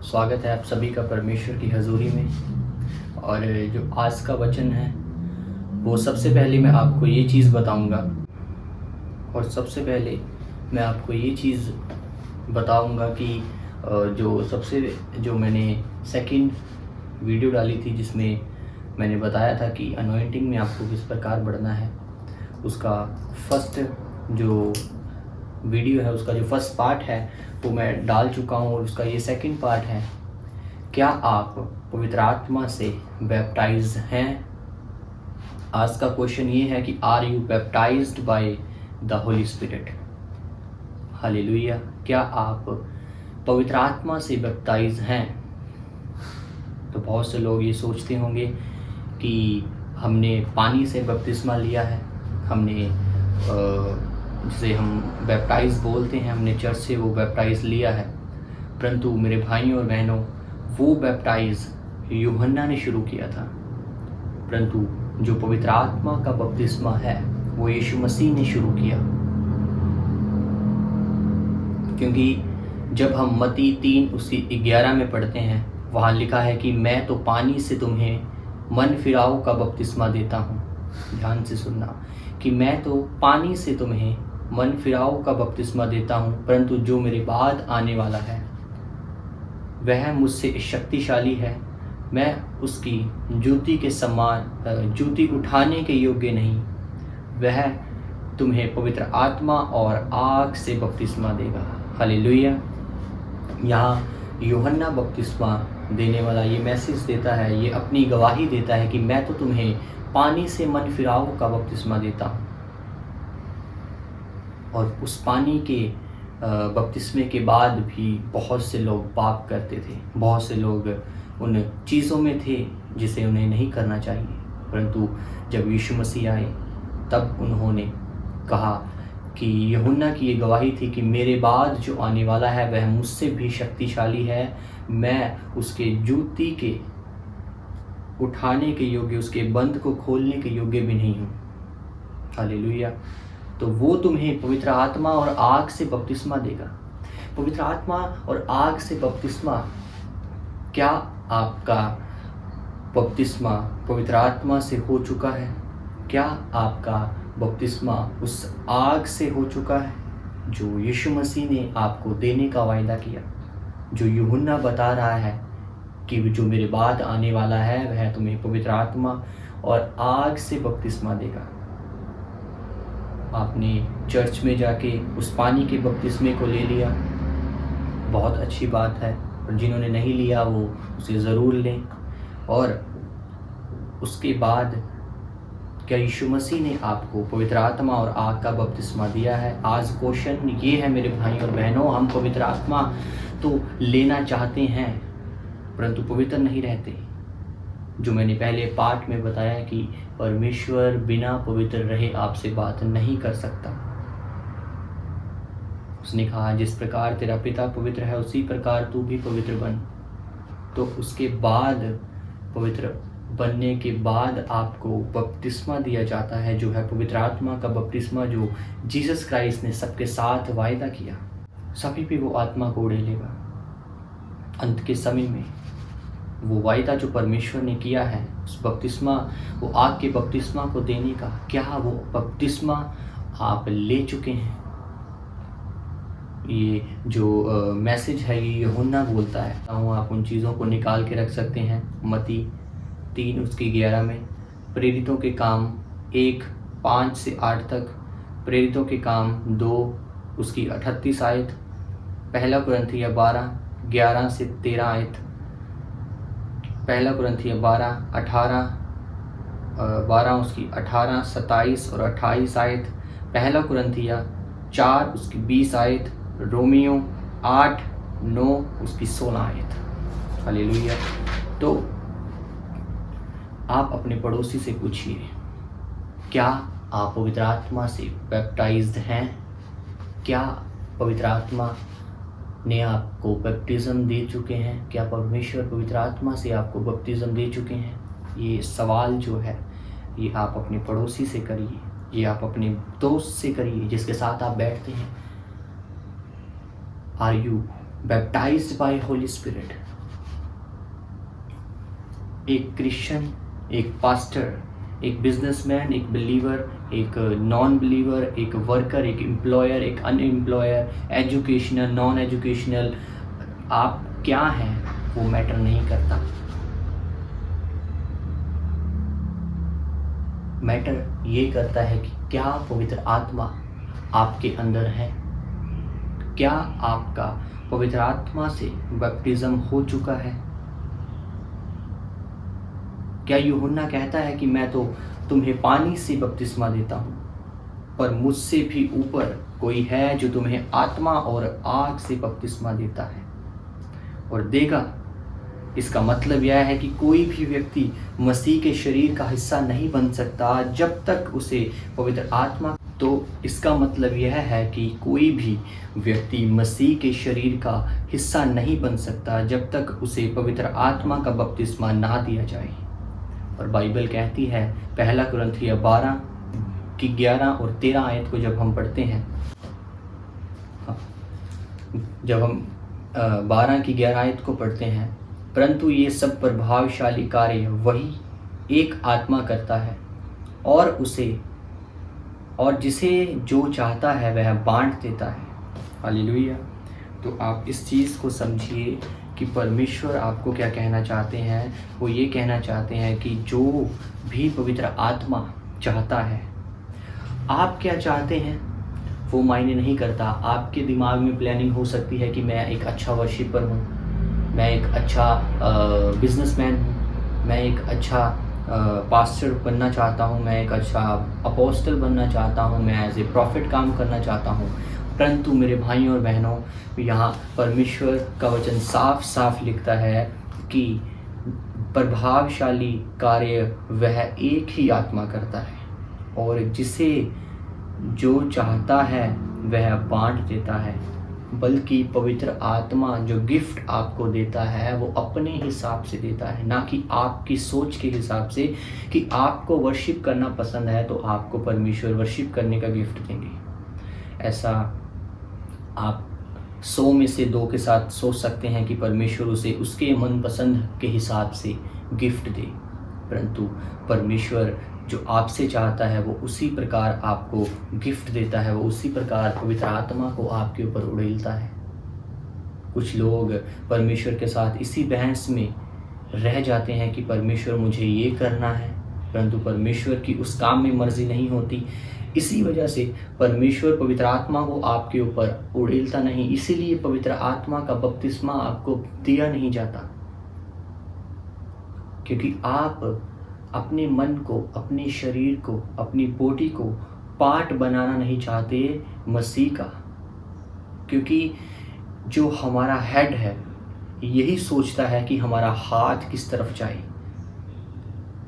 स्वागत है आप सभी का परमेश्वर की हजूरी में। और जो आज का वचन है वो सबसे पहले मैं आपको ये चीज़ बताऊंगा, और सबसे पहले मैं आपको ये चीज़ बताऊंगा कि जो मैंने सेकंड वीडियो डाली थी जिसमें मैंने बताया था कि अनॉइंटिंग में आपको किस प्रकार बढ़ना है, उसका फर्स्ट जो वीडियो है, उसका जो फर्स्ट पार्ट है वो मैं डाल चुका हूँ, और उसका ये सेकंड पार्ट है, क्या आप पवित्र आत्मा से बैप्टाइज हैं। आज का क्वेश्चन ये है कि are you baptised by the holy spirit. Hallelujah. क्या आप पवित्र आत्मा से बैप्टाइज हैं। तो बहुत से लोग ये सोचते होंगे कि हमने पानी से बपतिस्मा लिया है, हमने जिसे हम बैप्टाइज बोलते हैं, हमने चर्च से वो बैप्टाइज लिया है। परंतु मेरे भाइयों और बहनों, वो बैप्टाइज यूहन्ना ने शुरू किया था, परंतु जो पवित्र आत्मा का बपतिस्मा है वो यीशु मसीह ने शुरू किया। क्योंकि जब हम मत्ती 3:11 में पढ़ते हैं, वहाँ लिखा है कि मैं तो पानी से तुम्हें मन फिराओ का बपतिस्मा देता हूँ। ध्यान से सुनना, कि मैं तो पानी से तुम्हें मन फिराओ का बपतिस्मा देता हूँ, परंतु जो मेरे बाद आने वाला है वह मुझसे शक्तिशाली है, मैं उसकी जूती के समान जूती उठाने के योग्य नहीं। वह तुम्हें पवित्र आत्मा और आग से बपतिस्मा देगा। हालेलुया। यहाँ यूहन्ना बपतिस्मा देने वाला ये मैसेज देता है, ये अपनी गवाही देता है कि मैं तो तुम्हें पानी से मन फिराओ का बपतिस्मा देता हूँ। और उस पानी के बपतिस्मे के बाद भी बहुत से लोग पाप करते थे, बहुत से लोग उन चीज़ों में थे जिसे उन्हें नहीं करना चाहिए। परंतु जब यीशु मसीह आए तब उन्होंने कहा कि यूहन्ना की ये गवाही थी कि मेरे बाद जो आने वाला है वह मुझसे भी शक्तिशाली है, मैं उसके जूती के उठाने के योग्य, उसके बंद को खोलने के योग्य भी नहीं हूँ। हालेलुया। तो वो तुम्हें पवित्र आत्मा और आग से बपतिस्मा देगा। पवित्र आत्मा और आग से बपतिस्मा, क्या आपका बपतिस्मा पवित्र आत्मा से हो चुका है? क्या आपका बपतिस्मा उस आग से हो चुका है जो यीशु मसीह ने आपको देने का वायदा किया, जो यूहन्ना बता रहा है कि जो मेरे बाद आने वाला है वह तुम्हें पवित्र आत्मा और आग से बपतिस्मा देगा। आपने चर्च में जाके उस पानी के बपतिस्मे को ले लिया, बहुत अच्छी बात है, और जिन्होंने नहीं लिया वो उसे ज़रूर लें। और उसके बाद क्या यीशु मसीह ने आपको पवित्र आत्मा और आग का बपतिस्मा दिया है? आज क्वेश्चन ये है मेरे भाई और बहनों, हम पवित्र आत्मा तो लेना चाहते हैं परंतु पवित्र नहीं रहते। जो मैंने पहले पार्ट में बताया कि परमेश्वर बिना पवित्र रहे आपसे बात नहीं कर सकता। उसने कहा जिस प्रकार तेरा पिता पवित्र है उसी प्रकार तू भी पवित्र बन। तो उसके बाद, पवित्र बनने के बाद आपको बपतिस्मा दिया जाता है, जो है पवित्र आत्मा का बपतिस्मा, जो जीसस क्राइस्ट ने सबके साथ वायदा किया। सभी पे वो आत्मा को उड़ेलेगा अंत के समय में। वो वायदा जो परमेश्वर ने किया है, उस बपतिस्मा, वो आग के बपतिस्मा को देने का, क्या वो बपतिस्मा आप ले चुके हैं? ये जो मैसेज है ये यूहन्ना बोलता है, आप उन चीज़ों को निकाल के रख सकते हैं। मत्ती 3:11 में, प्रेरितों के काम 1:5-8 तक, प्रेरितों के काम 2:38 आयत, पहला कुरिन्थियों 12:11-13 आयत, पहला कुरिन्थियों 12:18, 27 और 28 आयत, पहला कुरिन्थियों 4:20 आयत, रोमियो 8:9 16 आयत। हालेलुया। तो आप अपने पड़ोसी से पूछिए, क्या आप पवित्र आत्मा से बैप्टाइज्ड हैं? क्या पवित्र आत्मा ने आपको बपतिस्म दे चुके हैं? क्या परमेश्वर पवित्र आत्मा से आपको बपतिस्म दे चुके हैं? ये सवाल जो है ये आप अपने पड़ोसी से करिए, ये आप अपने दोस्त से करिए जिसके साथ आप बैठते हैं। Are you baptised by holy spirit? एक क्रिश्चियन, एक पास्टर, एक बिजनेसमैन, एक बिलीवर, एक नॉन बिलीवर, एक वर्कर, एक एम्प्लॉयर, एक अनएम्प्लॉयर, एजुकेशनल, नॉन एजुकेशनल, आप क्या हैं वो मैटर नहीं करता। मैटर ये करता है कि क्या पवित्र आत्मा आपके अंदर है, क्या आपका पवित्र आत्मा से बपटिज्म हो चुका है। क्या यूहन्ना कहता है कि मैं तो तुम्हें पानी से बपतिस्मा देता हूँ, पर मुझसे भी ऊपर कोई है जो तुम्हें आत्मा और आग से बपतिस्मा देता है और देगा। इसका मतलब यह है कि कोई भी व्यक्ति मसीह के शरीर का हिस्सा नहीं बन सकता जब तक उसे पवित्र आत्मा, तो इसका मतलब यह है कि कोई भी व्यक्ति मसीह के शरीर का हिस्सा नहीं बन सकता जब तक उसे पवित्र आत्मा का बपतिस्मा ना दिया जाए। और बाइबल कहती है, पहला कुरिन्थियों 12 की 11 और 13 आयत को जब हम पढ़ते हैं, जब हम 12 की 11 आयत को पढ़ते हैं, परंतु ये सब प्रभावशाली कार्य वही एक आत्मा करता है और जिसे जो चाहता है वह बांट देता है। हालेलुया। तो आप इस चीज़ को समझिए कि परमेश्वर आपको क्या कहना चाहते हैं। वो ये कहना चाहते हैं कि जो भी पवित्र आत्मा चाहता है, आप क्या चाहते हैं वो मायने नहीं करता। आपके दिमाग में प्लानिंग हो सकती है कि मैं एक अच्छा वर्शिपर हूँ, मैं एक अच्छा बिजनेसमैन हूँ, मैं एक अच्छा पास्टर बनना चाहता हूँ, मैं एक अच्छा अपोस्टल बनना चाहता हूँ, मैं एज ए प्रॉफिट काम करना चाहता हूँ। परंतु मेरे भाइयों और बहनों, यहाँ परमेश्वर का वचन साफ साफ लिखता है कि प्रभावशाली कार्य वह एक ही आत्मा करता है और जिसे जो चाहता है वह बांट देता है। बल्कि पवित्र आत्मा जो गिफ्ट आपको देता है वो अपने हिसाब से देता है, ना कि आपकी सोच के हिसाब से कि आपको वर्शिप करना पसंद है तो आपको परमेश्वर वर्शिप करने का गिफ्ट देंगे। ऐसा आप 100 में से 2 के साथ सोच सकते हैं कि परमेश्वर उसे उसके मनपसंद के हिसाब से गिफ्ट दे, परंतु परमेश्वर जो आपसे चाहता है वो उसी प्रकार आपको गिफ्ट देता है, वो उसी प्रकार पवित्र आत्मा को आपके ऊपर उड़ेलता है। कुछ लोग परमेश्वर के साथ इसी बहस में रह जाते हैं कि परमेश्वर मुझे ये करना है, परंतु परमेश्वर की उस काम में मर्जी नहीं होती। इसी वजह से परमेश्वर पवित्र आत्मा को आपके ऊपर उड़ेलता नहीं, इसीलिए पवित्र आत्मा का बपतिस्मा आपको दिया नहीं जाता, क्योंकि आप अपने मन को, अपने शरीर को, अपनी बॉडी को पार्ट बनाना नहीं चाहते मसीह का। क्योंकि जो हमारा हेड है यही सोचता है कि हमारा हाथ किस तरफ जाए,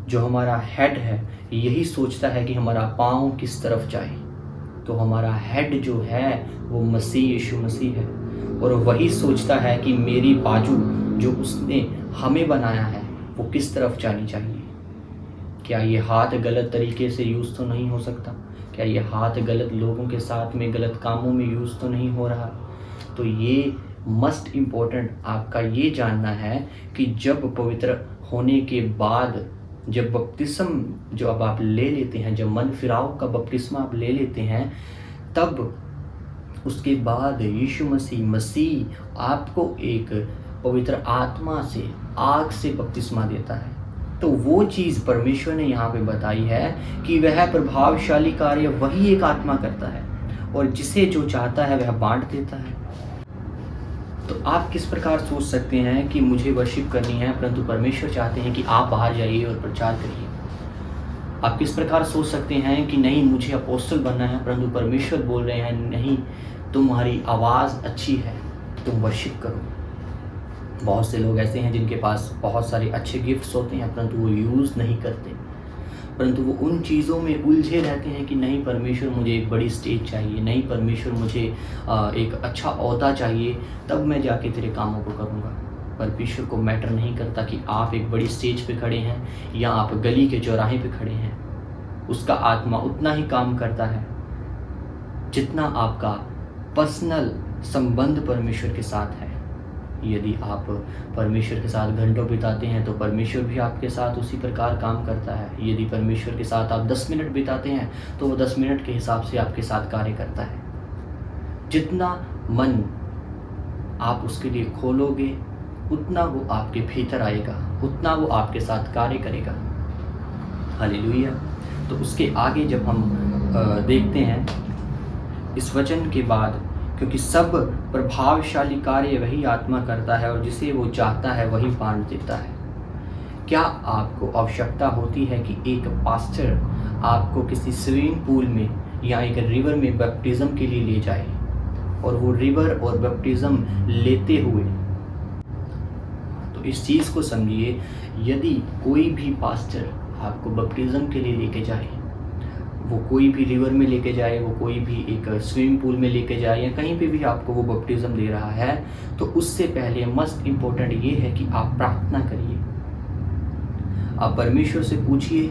जो हमारा हेड है यही सोचता है कि हमारा पाँव किस तरफ जाए। तो हमारा हेड जो है वो मसीह यीशु मसीह है और वही सोचता है कि मेरी बाजू जो उसने हमें बनाया है वो किस तरफ जानी चाहिए। क्या ये हाथ गलत तरीके से यूज़ तो नहीं हो सकता? क्या ये हाथ गलत लोगों के साथ में गलत कामों में यूज़ तो नहीं हो रहा? तो ये मस्ट इम्पोर्टेंट आपका ये जानना है कि जब पवित्र होने के बाद, जब बपतिस्म जो अब आप ले लेते हैं, जब मन फिराव का बपतिस्मा आप ले लेते हैं, तब उसके बाद यीशु मसीह आपको एक पवित्र आत्मा से, आग से बपतिस्मा देता है। तो वो चीज़ परमेश्वर ने यहाँ पे बताई है कि वह प्रभावशाली कार्य वही एक आत्मा करता है और जिसे जो चाहता है वह बांट देता है। तो आप किस प्रकार सोच सकते हैं कि मुझे वर्शिप करनी है परंतु परमेश्वर चाहते हैं कि आप बाहर जाइए और प्रचार करिए। आप किस प्रकार सोच सकते हैं कि नहीं मुझे अपोस्टल बनना है परंतु परमेश्वर बोल रहे हैं नहीं, तुम्हारी आवाज़ अच्छी है, तुम वर्शिप करो। बहुत से लोग ऐसे हैं जिनके पास बहुत सारे अच्छे गिफ्ट्स होते हैं परंतु वो यूज़ नहीं करते, परंतु वो उन चीज़ों में उलझे रहते हैं कि नहीं परमेश्वर मुझे एक बड़ी स्टेज चाहिए, नहीं परमेश्वर मुझे एक अच्छा ओहदा चाहिए, तब मैं जाके तेरे कामों को करूँगा। परमेश्वर को मैटर नहीं करता कि आप एक बड़ी स्टेज पे खड़े हैं या आप गली के चौराहे पे खड़े हैं। उसका आत्मा उतना ही काम करता है जितना आपका पर्सनल संबंध परमेश्वर के साथ है। यदि आप परमेश्वर के साथ घंटों बिताते हैं तो परमेश्वर भी आपके साथ उसी प्रकार काम करता है। यदि परमेश्वर के साथ आप 10 मिनट बिताते हैं तो वो 10 मिनट के हिसाब से आपके साथ कार्य करता है। जितना मन आप उसके लिए खोलोगे उतना वो आपके भीतर आएगा, उतना वो आपके साथ कार्य करेगा। हालेलुया। तो उसके आगे जब हम देखते हैं इस वचन के बाद, क्योंकि सब प्रभावशाली कार्य वही आत्मा करता है और जिसे वो चाहता है वही बांट देता है। क्या आपको आवश्यकता होती है कि एक पास्टर आपको किसी स्विमिंग पूल में या एक रिवर में बैप्टिज्म के लिए ले जाए और वो रिवर और बैप्टिज्म लेते हुए, तो इस चीज़ को समझिए, यदि कोई भी पास्टर आपको बैप्टिज्म के लिए लेके जाए, वो कोई भी रिवर में लेके जाए, वो कोई भी एक स्विमिंग पूल में लेके जाए या कहीं पे भी आपको वो बैप्टिज्म दे रहा है, तो उससे पहले मस्ट इम्पोर्टेंट ये है कि आप प्रार्थना करिए। आप परमेश्वर से पूछिए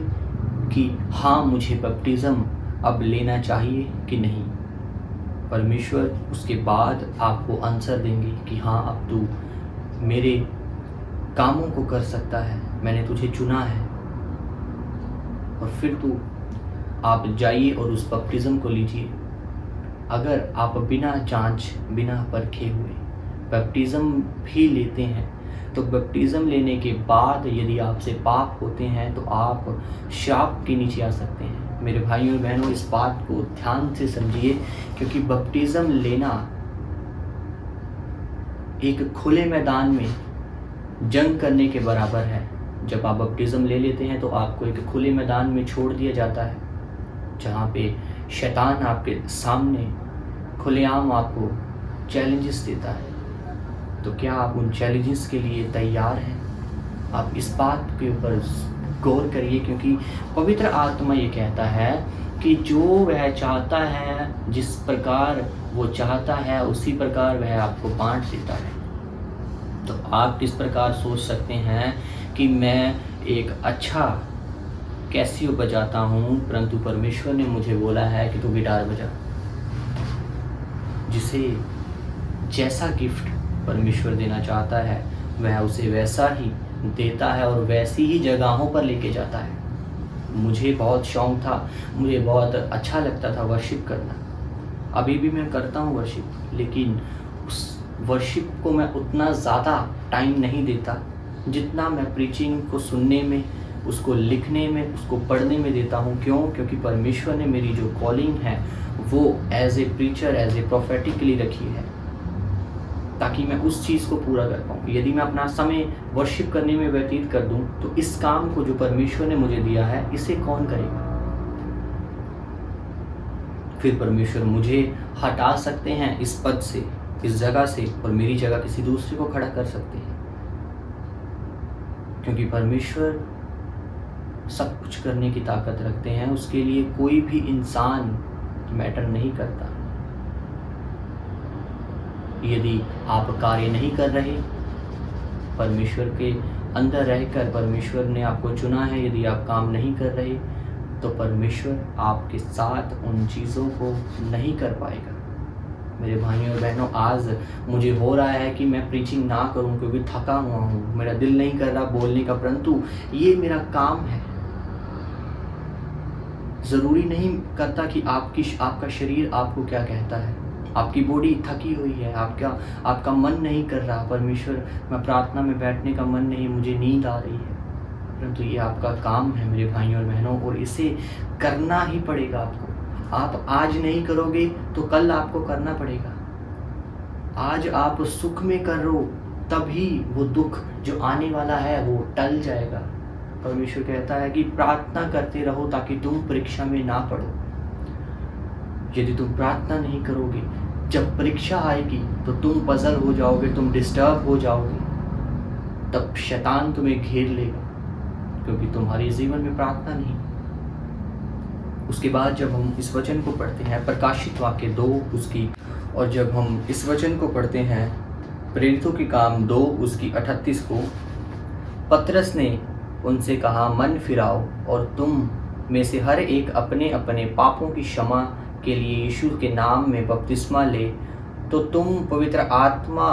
कि हाँ, मुझे बैप्टिज्म अब लेना चाहिए कि नहीं। परमेश्वर उसके बाद आपको आंसर देंगे कि हाँ, अब तू मेरे कामों को कर सकता है, मैंने तुझे चुना है। और फिर तू आप जाइए और उस बैप्टिज्म को लीजिए। अगर आप बिना जांच, बिना परखे हुए बैप्टिज्म भी लेते हैं तो बैप्टिज्म लेने के बाद यदि आपसे पाप होते हैं तो आप श्राप के नीचे आ सकते हैं। मेरे भाइयों और बहनों, इस बात को ध्यान से समझिए, क्योंकि बैप्टिज्म लेना एक खुले मैदान में जंग करने के बराबर है। जब आप बैप्टिज्म ले लेते हैं तो आपको एक खुले मैदान में छोड़ दिया जाता है, जहाँ पे शैतान आपके सामने खुलेआम आपको चैलेंजेस देता है। तो क्या आप उन चैलेंजेस के लिए तैयार हैं? आप इस बात के ऊपर गौर करिए, क्योंकि पवित्र आत्मा ये कहता है कि जो वह चाहता है, जिस प्रकार वो चाहता है उसी प्रकार वह आपको बांट देता है। तो आप किस प्रकार सोच सकते हैं कि मैं एक अच्छा कैसियो बजाता हूँ, परंतु परमेश्वर ने मुझे बोला है कि तू गिटार बजा। जिसे जैसा गिफ्ट परमेश्वर देना चाहता है वह उसे वैसा ही देता है और वैसी ही जगहों पर लेके जाता है। मुझे बहुत शौक़ था, मुझे बहुत अच्छा लगता था वर्शिप करना, अभी भी मैं करता हूँ वर्शिप, लेकिन उस वर्शिप को मैं उतना ज़्यादा टाइम नहीं देता जितना मैं प्रीचिंग को सुनने में, उसको लिखने में, उसको पढ़ने में देता हूँ। क्यों? क्योंकि परमेश्वर ने मेरी जो कॉलिंग है वो as a preacher, as a prophetic के लिए रखी है, ताकि मैं उस चीज़ को पूरा कर पाऊँ। यदि मैं अपना समय वर्शिप करने में व्यतीत कर दूँ तो इस काम को जो परमेश्वर ने मुझे दिया है इसे कौन करेगा? फिर परमेश्वर मुझे हटा सकते हैं इस पद से, इस जगह से, और मेरी जगह किसी दूसरे को खड़ा कर सकते हैं, क्योंकि परमेश्वर सब कुछ करने की ताकत रखते हैं। उसके लिए कोई भी इंसान मैटर नहीं करता। यदि आप कार्य नहीं कर रहे, परमेश्वर के अंदर रहकर परमेश्वर ने आपको चुना है, यदि आप काम नहीं कर रहे तो परमेश्वर आपके साथ उन चीज़ों को नहीं कर पाएगा। मेरे भाइयों और बहनों, आज मुझे हो रहा है कि मैं प्रीचिंग ना करूं क्योंकि थका हुआ हूं, मेरा दिल नहीं कर रहा बोलने का, परंतु ये मेरा काम है। ज़रूरी नहीं करता कि आपका शरीर आपको क्या कहता है, आपकी बॉडी थकी हुई है, आपका मन नहीं कर रहा, परमेश्वर मैं प्रार्थना में बैठने का मन नहीं, मुझे नींद आ रही है, परंतु ये आपका काम है मेरे भाइयों और बहनों, और इसे करना ही पड़ेगा आपको। आप आज नहीं करोगे तो कल आपको करना पड़ेगा। आज आप सुख में करो तभी वो दुख जो आने वाला है वो टल जाएगा। परमेश्वर कहता है कि प्रार्थना करते रहो ताकि तुम परीक्षा में ना पड़ो। यदि तुम प्रार्थना नहीं करोगे, जब परीक्षा आएगी तो तुम पजल हो जाओगे, तुम डिस्टर्ब हो जाओगे, तब शैतान तुम्हें घेर लेगा, क्योंकि तुम्हारे जीवन में प्रार्थना नहीं। उसके बाद जब हम इस वचन को पढ़ते हैं, प्रकाशित वाक्य 2 उसकी, और जब हम इस वचन को पढ़ते हैं प्रेरितों के काम 2 उसकी 38 को, पतरस ने उनसे कहा, मन फिराओ और तुम में से हर एक अपने अपने पापों की क्षमा के लिए यीशु के नाम में बपतिस्मा ले, तो तुम पवित्र आत्मा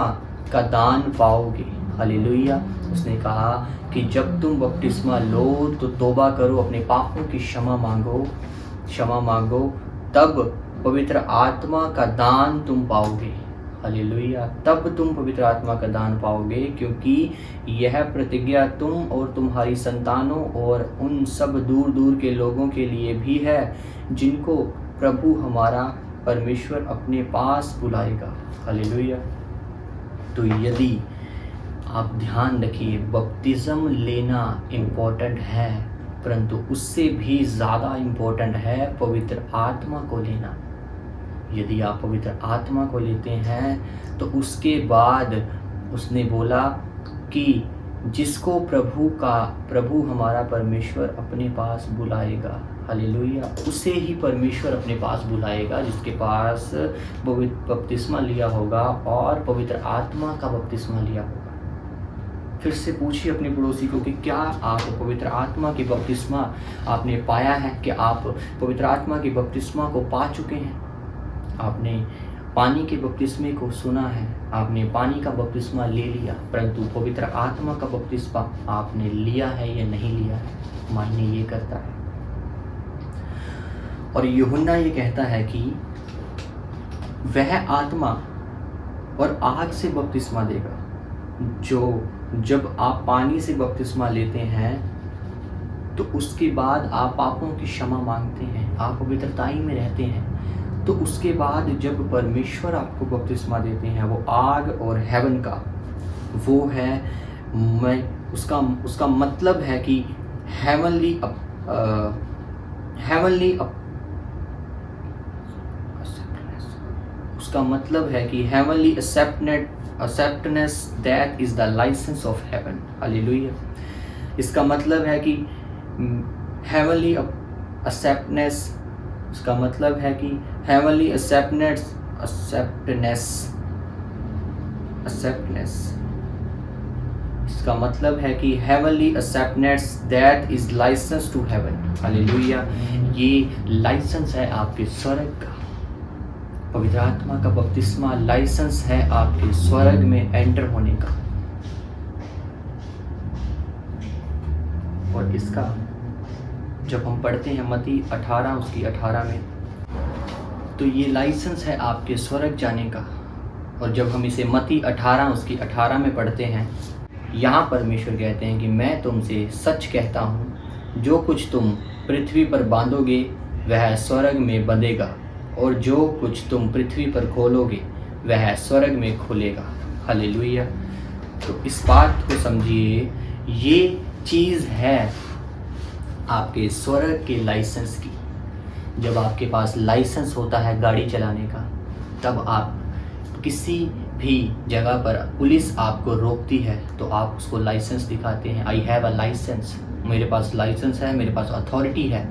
का दान पाओगे। हालेलुया। उसने कहा कि जब तुम बपतिस्मा लो तो तौबा करो, अपने पापों की क्षमा मांगो, तब पवित्र आत्मा का दान तुम पाओगे। हालेलुया। तब तुम पवित्र आत्मा का दान पाओगे, क्योंकि यह प्रतिज्ञा तुम और तुम्हारी संतानों और उन सब दूर दूर के लोगों के लिए भी है जिनको प्रभु हमारा परमेश्वर अपने पास बुलाएगा। हालेलुया। तो यदि आप ध्यान रखिए, बपतिस्म लेना इम्पोर्टेंट है, परंतु उससे भी ज़्यादा इम्पोर्टेंट है पवित्र आत्मा को लेना। यदि आप पवित्र आत्मा को लेते हैं तो उसके बाद उसने बोला कि जिसको प्रभु हमारा परमेश्वर अपने पास बुलाएगा। हालेलुया। उसे ही परमेश्वर अपने पास बुलाएगा जिसके पास बपतिस्मा लिया होगा और पवित्र आत्मा का बपतिस्मा लिया होगा। फिर से पूछिए अपने पड़ोसी को कि क्या आप पवित्र आत्मा की बपतिस्मा आपने पाया है? कि आप पवित्र आत्मा की बपतिस्मा को पा चुके हैं? आपने पानी के बपतिस्मे को सुना है, आपने पानी का बपतिस्मा ले लिया, परंतु पवित्र आत्मा का बपतिस्मा आपने लिया है या नहीं लिया है, मायने ये करता है। और यूहन्ना ये कहता है कि वह आत्मा और आग से बपतिस्मा देगा। जब आप पानी से बपतिस्मा लेते हैं तो उसके बाद आप पापों की क्षमा मांगते हैं, आप पवित्रताई में रहते हैं, तो उसके बाद जब परमेश्वर आपको बपतिस्मा देते हैं वो आग और हेवन का, वो है उसका मतलब है कि हेवनली उसका मतलब है कि heavenly acceptance that is the license of heaven। Hallelujah. इसका मतलब है कि heavenly acceptance, इसका मतलब है कि heavenly acceptance इसका मतलब है कि heavenly acceptance that is license to heaven। Hallelujah. ये लाइसेंस है आपके स्वर्ग का। पवित्र आत्मा का बपतिस्मा लाइसेंस है आपके स्वर्ग में एंटर होने का। और इसका जब हम पढ़ते हैं मत्ती 18 उसकी 18 में, तो ये लाइसेंस है आपके स्वर्ग जाने का। और जब हम इसे मत्ती 18 उसकी 18 में पढ़ते हैं, यहाँ परमेश्वर कहते हैं कि मैं तुमसे सच कहता हूँ, जो कुछ तुम पृथ्वी पर बांधोगे वह स्वर्ग में बंधेगा, और जो कुछ तुम पृथ्वी पर खोलोगे वह स्वर्ग में खुलेगा। हालेलुया। तो इस बात को समझिए, ये चीज़ है आपके स्वर्ग के लाइसेंस की। जब आपके पास लाइसेंस होता है गाड़ी चलाने का, तब आप किसी भी जगह पर पुलिस आपको रोकती है तो आप उसको लाइसेंस दिखाते हैं। आई हैव अ लाइसेंस, मेरे पास लाइसेंस है, मेरे पास अथॉरिटी है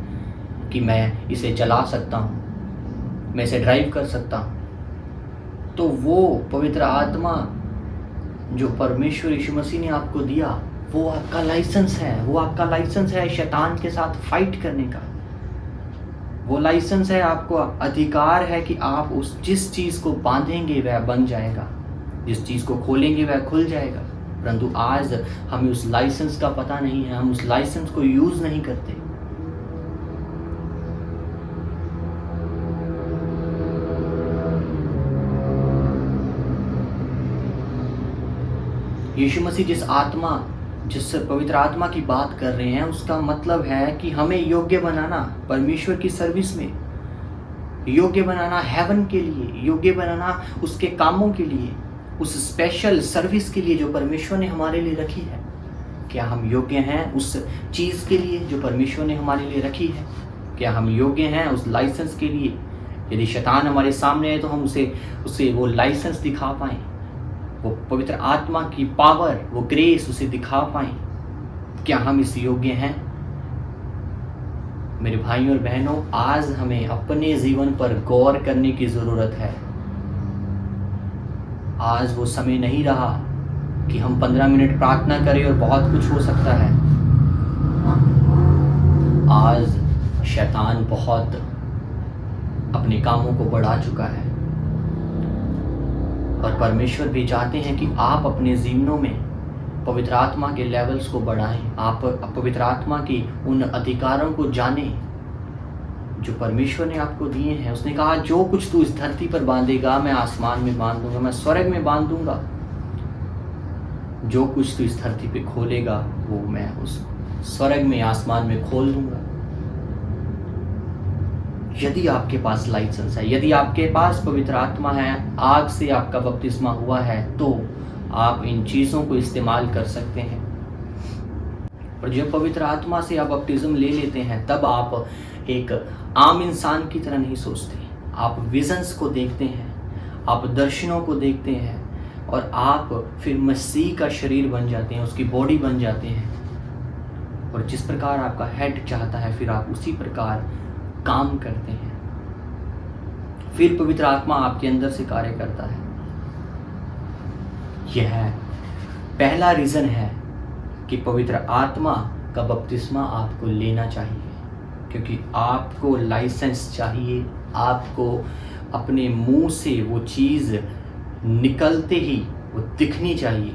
कि मैं इसे चला सकता हूँ, मैं इसे ड्राइव कर सकता हूँ। तो वो पवित्र आत्मा जो परमेश्वर यीशु मसीह ने आपको दिया, वो आपका लाइसेंस है। वो आपका लाइसेंस है शैतान के साथ फाइट करने का। वो लाइसेंस है, आपको अधिकार है कि आप जिस चीज़ को बांधेंगे वह बन जाएगा, जिस चीज़ को खोलेंगे वह खुल जाएगा। परंतु आज हमें उस लाइसेंस का पता नहीं है, हम उस लाइसेंस को यूज़ नहीं करते। यीशु मसीह जिस पवित्र आत्मा की बात कर रहे हैं, उसका मतलब है कि हमें योग्य बनाना, परमेश्वर की सर्विस में योग्य बनाना, हेवन के लिए योग्य बनाना, उसके कामों के लिए, उस स्पेशल सर्विस के लिए जो परमेश्वर ने हमारे लिए रखी है। क्या हम योग्य हैं उस चीज़ के लिए जो परमेश्वर ने हमारे लिए रखी है? क्या हम योग्य हैं उस लाइसेंस के लिए? यदि शैतान हमारे सामने है तो हम उसे वो लाइसेंस दिखा पाएँ, वो पवित्र आत्मा की पावर, वो ग्रेस उसे दिखा पाएँ। क्या हम इस योग्य हैं? मेरे भाइयों और बहनों, आज हमें अपने जीवन पर गौर करने की ज़रूरत है। आज वो समय नहीं रहा कि हम 15 मिनट प्रार्थना करें और बहुत कुछ हो सकता है। आज शैतान बहुत अपने कामों को बढ़ा चुका है। और परमेश्वर भी चाहते हैं कि आप अपने जीवनों में पवित्र आत्मा के लेवल्स को बढ़ाएं, आप पवित्र आत्मा के उन अधिकारों को जानें जो परमेश्वर ने आपको दिए हैं। उसने कहा जो कुछ तू इस धरती पर बांधेगा मैं आसमान में बांध दूंगा, मैं स्वर्ग में बांध दूंगा। जो कुछ तू इस धरती पे खोलेगा वो मैं उस स्वर्ग में आसमान में खोल दूंगा। यदि आपके पास लाइसेंस है, यदि आपके पास पवित्र आत्मा है, आग से आपका बपतिस्मा हुआ है, तो आप इन चीज़ों को इस्तेमाल कर सकते हैं। और जब पवित्र आत्मा से आप बपतिस्म ले लेते हैं तब आप एक आम इंसान की तरह नहीं सोचते। आप विजन्स को देखते हैं, आप दर्शनों को देखते हैं और आप फिर मसीह का शरीर बन जाते हैं, उसकी बॉडी बन जाते हैं। और जिस प्रकार आपका हेड चाहता है फिर आप उसी प्रकार काम करते हैं। फिर पवित्र आत्मा आपके अंदर से कार्य करता है। यह पहला रीज़न है कि पवित्र आत्मा का बपतिस्मा आपको लेना चाहिए, क्योंकि आपको लाइसेंस चाहिए। आपको अपने मुंह से वो चीज़ निकलते ही वो दिखनी चाहिए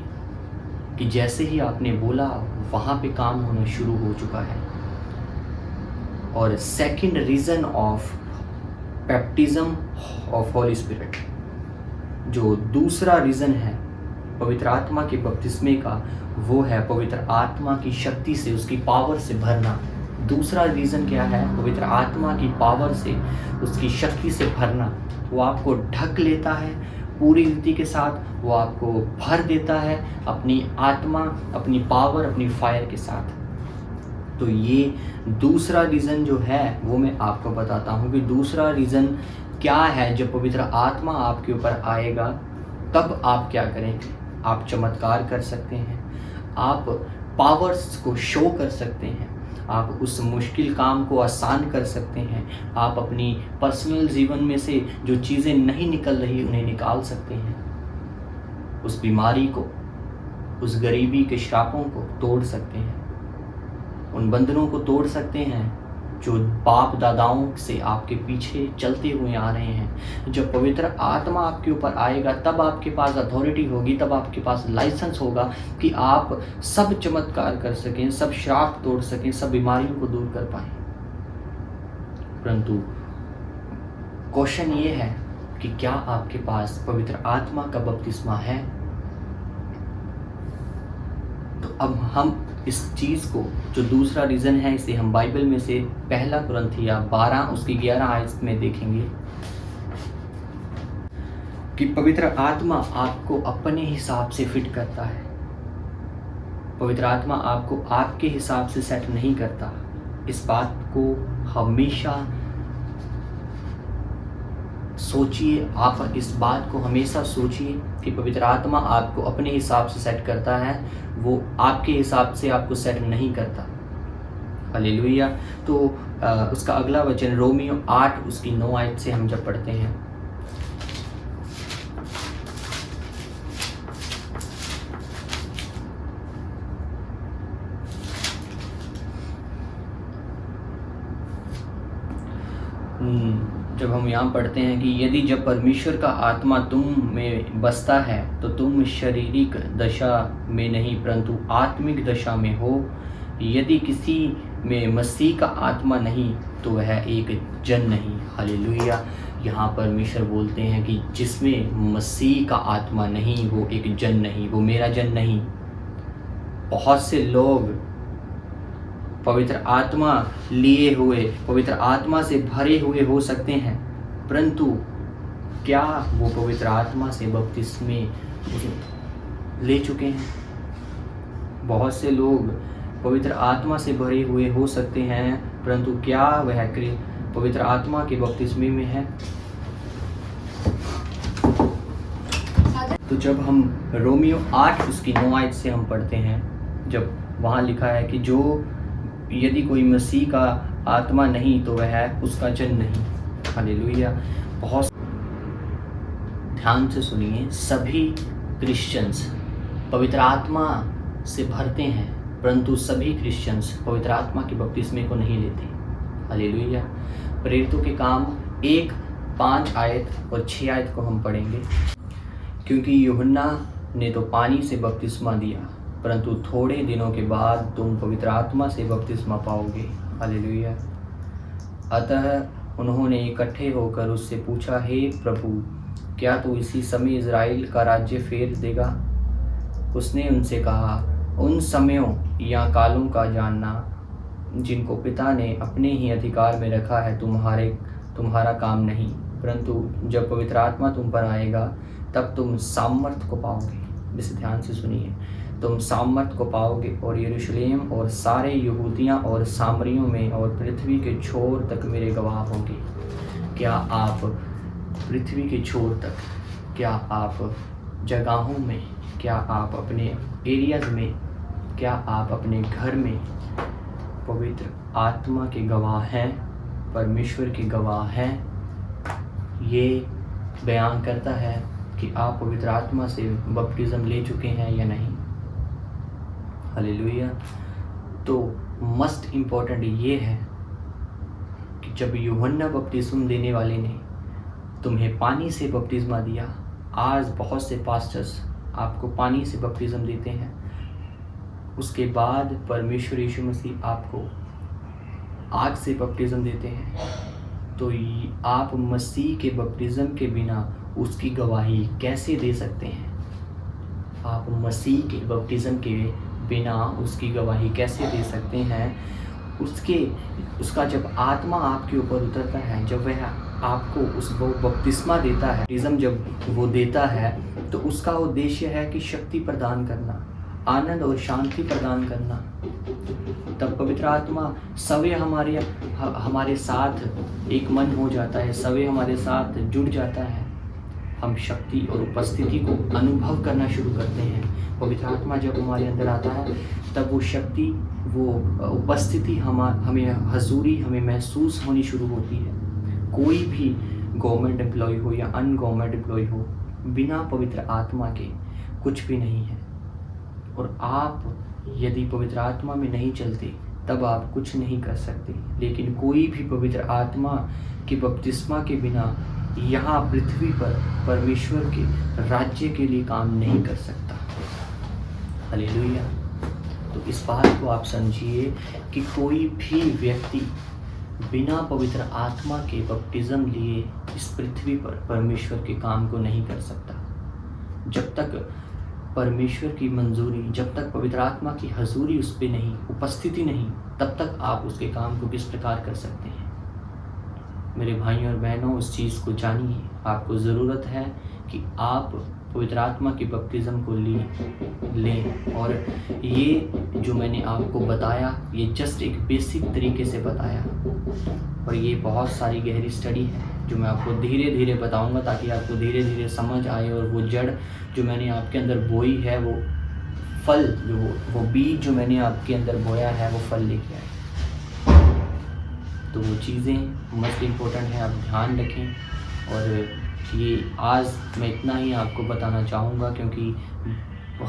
कि जैसे ही आपने बोला वहाँ पे काम होना शुरू हो चुका है। और second reason of baptism of holy spirit, जो दूसरा रीज़न है पवित्र आत्मा के बपतिस्मे का, वो है पवित्र आत्मा की शक्ति से, उसकी पावर से भरना। दूसरा रीज़न क्या है? पवित्र आत्मा की पावर से, उसकी शक्ति से भरना। वो आपको ढक लेता है पूरी रीति के साथ, वो आपको भर देता है अपनी आत्मा, अपनी पावर, अपनी फायर के साथ। तो ये दूसरा रीज़न जो है वो मैं आपको बताता हूँ कि दूसरा रीज़न क्या है। जब पवित्र आत्मा आपके ऊपर आएगा तब आप क्या करेंगे? आप चमत्कार कर सकते हैं, आप पावर्स को शो कर सकते हैं, आप उस मुश्किल काम को आसान कर सकते हैं, आप अपनी पर्सनल जीवन में से जो चीज़ें नहीं निकल रही उन्हें निकाल सकते हैं, उस बीमारी को, उस गरीबी के श्रापों को तोड़ सकते हैं, उन बंधनों को तोड़ सकते हैं जो बाप दादाओं से आपके पीछे चलते हुए आ रहे हैं। जब पवित्र आत्मा आपके ऊपर आएगा तब आपके पास अथॉरिटी होगी, तब आपके पास लाइसेंस होगा कि आप सब चमत्कार कर सकें, सब श्राप तोड़ सकें, सब बीमारियों को दूर कर पाएं। परंतु क्वेश्चन ये है कि क्या आपके पास पवित्र आत्मा का बपतिस्मा है? तो अब हम इस चीज़ को, जो दूसरा रीज़न है, इसे हम बाइबल में से पहला कुरिन्थिया 12 उसकी 11 आयत में देखेंगे कि पवित्र आत्मा आपको अपने हिसाब से फिट करता है। पवित्र आत्मा आपको आपके हिसाब से सेट नहीं करता। इस बात को हमेशा सोचिए, आप इस बात को हमेशा सोचिए कि पवित्र आत्मा आपको अपने हिसाब से सेट करता है, वो आपके हिसाब से आपको सेट नहीं करता। हालेलुया। तो उसका अगला वचन रोमियो 8 उसकी 9 आयत से हम जब पढ़ते हैं, जब हम यहाँ पढ़ते हैं कि यदि जब परमेश्वर का आत्मा तुम में बसता है तो तुम शारीरिक दशा में नहीं परंतु आत्मिक दशा में हो। यदि किसी में मसीह का आत्मा नहीं तो वह एक जन नहीं। हालेलुया। यहाँ परमेश्वर बोलते हैं कि जिसमें मसीह का आत्मा नहीं वो एक जन नहीं, वो मेरा जन नहीं। बहुत से लोग पवित्र आत्मा लिए हुए, पवित्र आत्मा से भरे हुए हो सकते हैं, परंतु क्या वो पवित्र आत्मा से बपतिस्मे ले चुके हैं? बहुत से लोग पवित्र आत्मा से भरे हुए हो सकते हैं, परंतु क्या वह पवित्र आत्मा के बपतिस्मे में है? तो जब हम रोमियो 8 उसकी 9 आयत से हम पढ़ते हैं, जब वहाँ लिखा है कि जो यदि कोई मसीह का आत्मा नहीं तो वह उसका जन नहीं। हालेलुया। बहुत ध्यान से सुनिए, सभी क्रिश्चियंस पवित्र आत्मा से भरते हैं, परंतु सभी क्रिश्चियंस पवित्र आत्मा के बपतिस्मे को नहीं लेते। हालेलुया। प्रेरितों के काम 1, 5 आयत और 6 आयत को हम पढ़ेंगे क्योंकि यूहन्ना ने तो पानी से बपतिस्मा दिया, परंतु थोड़े दिनों के बाद तुम पवित्र आत्मा से बपतिस्मा पाओगे। हालेलुया। अतः उन्होंने इकट्ठे होकर उससे पूछा, हे प्रभु, क्या तू इसी समय इज़राइल का राज्य फेर देगा? उसने उनसे कहा, उन समयों या कालों का जानना जिनको पिता ने अपने ही अधिकार में रखा है तुम्हारा काम नहीं, परंतु जब पवित्र आत्मा तुम पर आएगा तब तुम सामर्थ को पाओगे। इसे ध्यान से सुनिए, तुम सामर्थ को पाओगे और यरूशलेम और सारे यहूदिया और सामरियों में और पृथ्वी के छोर तक मेरे गवाह होंगे। क्या आप पृथ्वी के छोर तक, क्या आप जगहों में, क्या आप अपने एरियाज में, क्या आप अपने घर में पवित्र आत्मा के गवाह हैं, परमेश्वर के गवाह हैं? ये बयान करता है कि आप पवित्र आत्मा से बपटिज़म ले चुके हैं या नहीं। हालेलुया। तो मस्ट इम्पॉर्टेंट ये है कि जब यूहन्ना बपतिस्मा देने वाले ने तुम्हें पानी से बपतिस्मा दिया, आज बहुत से पास्टर्स आपको पानी से बपतिस्म देते हैं, उसके बाद परमेश्वर यीशु मसीह आपको आग से बपतिस्म देते हैं, तो आप मसीह के बपतिस्म के बिना उसकी गवाही कैसे दे सकते हैं? आप मसीह के बपतिस्म के बिना उसकी गवाही कैसे दे सकते हैं? उसका जब आत्मा आपके ऊपर उतरता है, जब वह आपको वो बपतिस्मा देता है, बपतिस्म जब वो देता है, तो उसका उद्देश्य है कि शक्ति प्रदान करना, आनंद और शांति प्रदान करना। तब पवित्र आत्मा सवे हमारे साथ एक मन हो जाता है, सवे हमारे साथ जुड़ जाता है। हम शक्ति और उपस्थिति को अनुभव करना शुरू करते हैं। पवित्र आत्मा जब हमारे अंदर आता है, तब वो शक्ति, वो उपस्थिति हमें हजूरी हमें महसूस होनी शुरू होती है। कोई भी गवर्नमेंट एम्प्लॉय हो या अनगवर्नमेंट एम्प्लॉय हो, बिना पवित्र आत्मा के कुछ भी नहीं है। और आप यदि पवित्र आत्मा में नहीं चलते, तब आप कुछ नहीं कर सकते। लेकिन कोई भी पवित्र आत्मा के बपतिस्मा के बिना यहाँ पृथ्वी पर परमेश्वर के राज्य के लिए काम नहीं कर सकता। हालेलुया। तो इस बात को आप समझिए कि कोई भी व्यक्ति बिना पवित्र आत्मा के बपतिस्म लिए इस पृथ्वी पर परमेश्वर के काम को नहीं कर सकता। जब तक परमेश्वर की मंजूरी, जब तक पवित्र आत्मा की हजूरी उस पर नहीं, उपस्थिति नहीं, तब तक आप उसके काम को किस प्रकार कर सकते हैं? मेरे भाइयों और बहनों, उस चीज़ को जानिए। आपको ज़रूरत है कि आप पवित्र आत्मा की बपतिस्म को लें। और ये जो मैंने आपको बताया, ये जस्ट एक बेसिक तरीके से बताया, और ये बहुत सारी गहरी स्टडी है जो मैं आपको धीरे धीरे बताऊंगा, ताकि आपको धीरे धीरे समझ आए और वो जड़ जो मैंने आपके अंदर बोई है, वो फल, जो वो बीज जो मैंने आपके अंदर बोया है, वो फल लेके आए। तो वो चीज़ें मस्ट इम्पोर्टेंट है, आप ध्यान रखें। और ये आज मैं इतना ही आपको बताना चाहूँगा, क्योंकि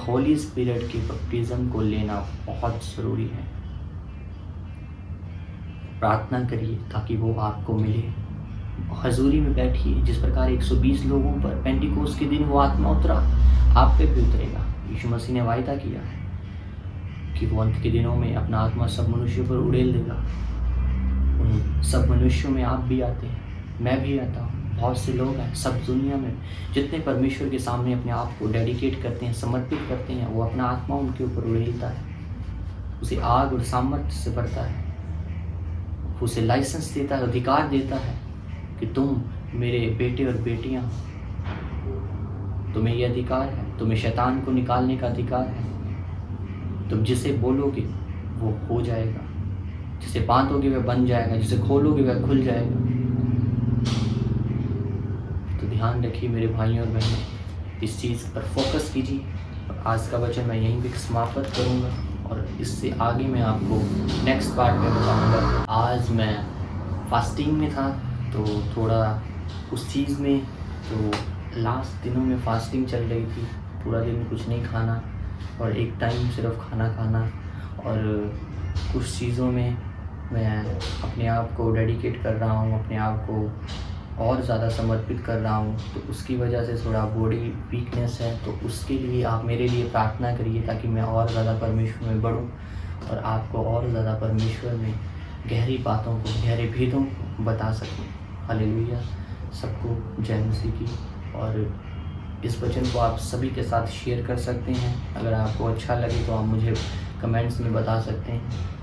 होली स्पिरिट के बपतिस्म को लेना बहुत ज़रूरी है। प्रार्थना करिए ताकि वो आपको मिले। हजूरी में बैठिए। जिस प्रकार 120 लोगों पर पेंटिकोस के दिन वो आत्मा उतरा, आप पे भी उतरेगा। यीशु मसीह ने वायदा किया है कि वो अंत के दिनों में अपना आत्मा सब मनुष्यों पर उड़ेल देगा। उन सब मनुष्यों में आप भी आते हैं, मैं भी आता हूँ। बहुत से लोग हैं सब दुनिया में जितने परमेश्वर के सामने अपने आप को डेडिकेट करते हैं, समर्पित करते हैं, वो अपना आत्मा उनके ऊपर उड़ेलता है, उसे आग और सामर्थ्य से भरता है, उसे लाइसेंस देता है, अधिकार देता है कि तुम मेरे बेटे और बेटियां हो, तुम्हें ये अधिकार है, तुम्हें शैतान को निकालने का अधिकार है। तुम जिसे बोलोगे वो हो जाएगा, जिसे बांधोगे वह बन जाएगा, जिसे खोलोगे वह खुल जाएगा। तो ध्यान रखिए मेरे भाइयों और बहनों, इस चीज़ पर फोकस कीजिए। और आज का वचन मैं यहीं पे समाप्त करूँगा, और इससे आगे मैं आपको नेक्स्ट पार्ट में बताऊँगा। आज मैं फास्टिंग में था, तो थोड़ा उस चीज़ में, तो लास्ट दिनों में फास्टिंग चल रही थी, पूरा दिन कुछ नहीं खाना और एक टाइम सिर्फ खाना खाना, और कुछ चीज़ों में मैं अपने आप को डेडिकेट कर रहा हूँ, अपने आप को और ज़्यादा समर्पित कर रहा हूँ, तो उसकी वजह से थोड़ा बॉडी वीकनेस है, तो उसके लिए आप मेरे लिए प्रार्थना करिए ताकि मैं और ज़्यादा परमेश्वर में बढ़ूँ और आपको और ज़्यादा परमेश्वर में गहरी बातों को, गहरे भेदों को बता सकूँ। हालेलुया। सबको जय मसीह की। और इस वचन को आप सभी के साथ शेयर कर सकते हैं। अगर आपको अच्छा लगे तो आप मुझे कमेंट्स में बता सकते हैं।